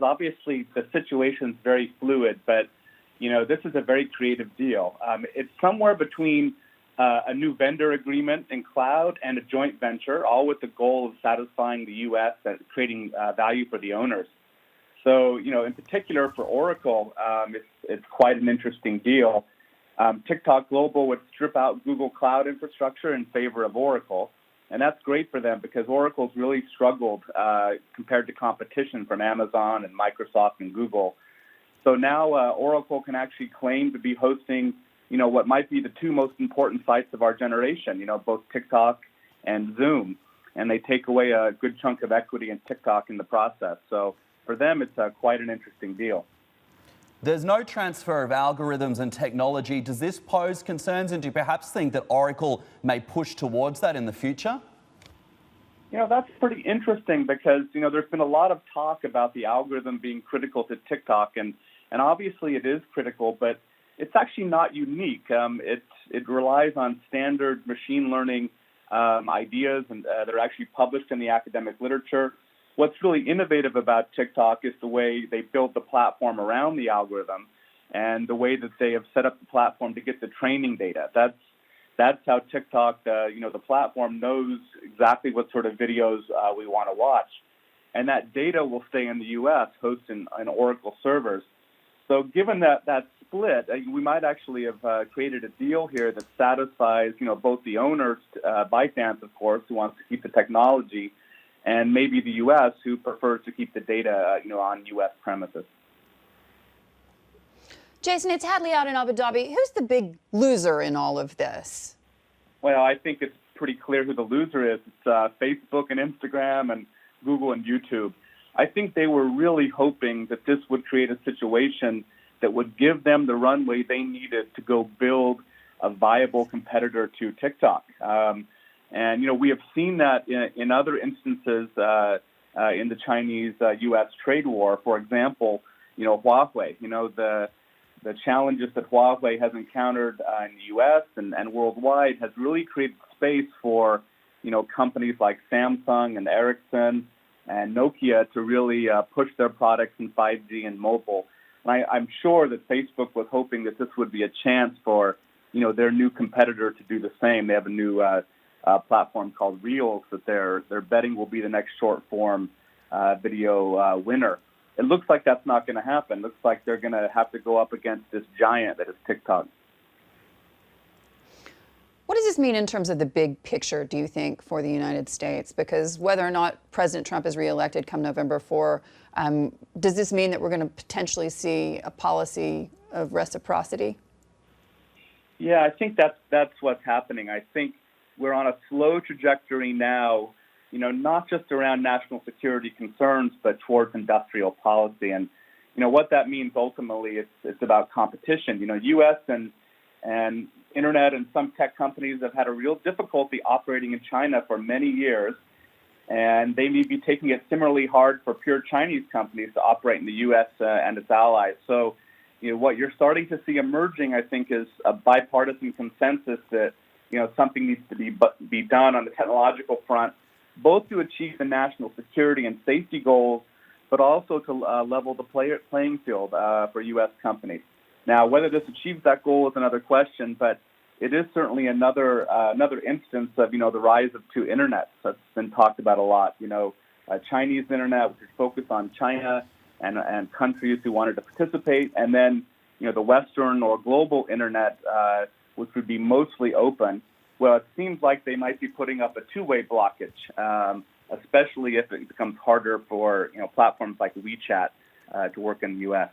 Obviously, the situation is very fluid, but this is a very creative deal. It's somewhere between a new vendor agreement in cloud and a joint venture, all with the goal of satisfying the U.S. and creating value for the owners. So, in particular for Oracle, it's quite an interesting deal. TikTok Global would strip out Google Cloud infrastructure in favor of Oracle. And that's great for them because Oracle's really struggled compared to competition from Amazon and Microsoft and Google. So now Oracle can actually claim to be hosting, what might be the two most important sites of our generation, both TikTok and Zoom. And they take away a good chunk of equity in TikTok in the process. So for them, it's quite an interesting deal. There's no transfer of algorithms and technology. Does this pose concerns, and do you perhaps think that Oracle may push towards that in the future? That's pretty interesting because, there's been a lot of talk about the algorithm being critical to TikTok, and obviously it is critical, but it's actually not unique. It relies on standard machine learning ideas, and they're actually published in the academic literature. What's really innovative about TikTok is the way they build the platform around the algorithm and the way that they have set up the platform to get the training data. That's how TikTok, the platform knows exactly what sort of videos we want to watch. And that data will stay in the U.S., hosted in Oracle servers. So given that split, we might actually have created a deal here that satisfies, both the owners, ByteDance, of course, who wants to keep the technology, and maybe the U.S., who prefers to keep the data, on U.S. premises. Jason, it's Hadley out in Abu Dhabi. Who's the big loser in all of this? Well, I think it's pretty clear who the loser is. It's Facebook and Instagram and Google and YouTube. I think they were really hoping that this would create a situation that would give them the runway they needed to go build a viable competitor to TikTok. And, we have seen that in other instances in the Chinese-U.S. trade war. For example, Huawei, the challenges that Huawei has encountered in the U.S. and worldwide has really created space for, companies like Samsung and Ericsson and Nokia to really push their products in 5G and mobile. And I'm sure that Facebook was hoping that this would be a chance for, their new competitor to do the same. They have a new platform called Reels that they're betting will be the next short-form video winner. It looks like that's not going to happen. It looks like they're going to have to go up against this giant that is TikTok. What does this mean in terms of the big picture, do you think, for the United States? Because whether or not President Trump is reelected come November 4, does this mean that we're going to potentially see a policy of reciprocity? Yeah, I think that's what's happening. I think we're on a slow trajectory now, not just around national security concerns, but towards industrial policy. And, what that means ultimately, it's about competition. U.S. and Internet and some tech companies have had a real difficulty operating in China for many years, and they may be taking it similarly hard for pure Chinese companies to operate in the U.S. And its allies. So, what you're starting to see emerging, I think, is a bipartisan consensus that, something needs to be done on the technological front, both to achieve the national security and safety goals, but also to level the playing field for U.S. companies. Now, whether this achieves that goal is another question, but it is certainly another instance of, the rise of two internets that's been talked about a lot. Chinese internet, which is focused on China and countries who wanted to participate, and then, the Western or global internet, which would be mostly open. Well, it seems like they might be putting up a two-way blockage, especially if it becomes harder for, platforms like WeChat to work in the U.S.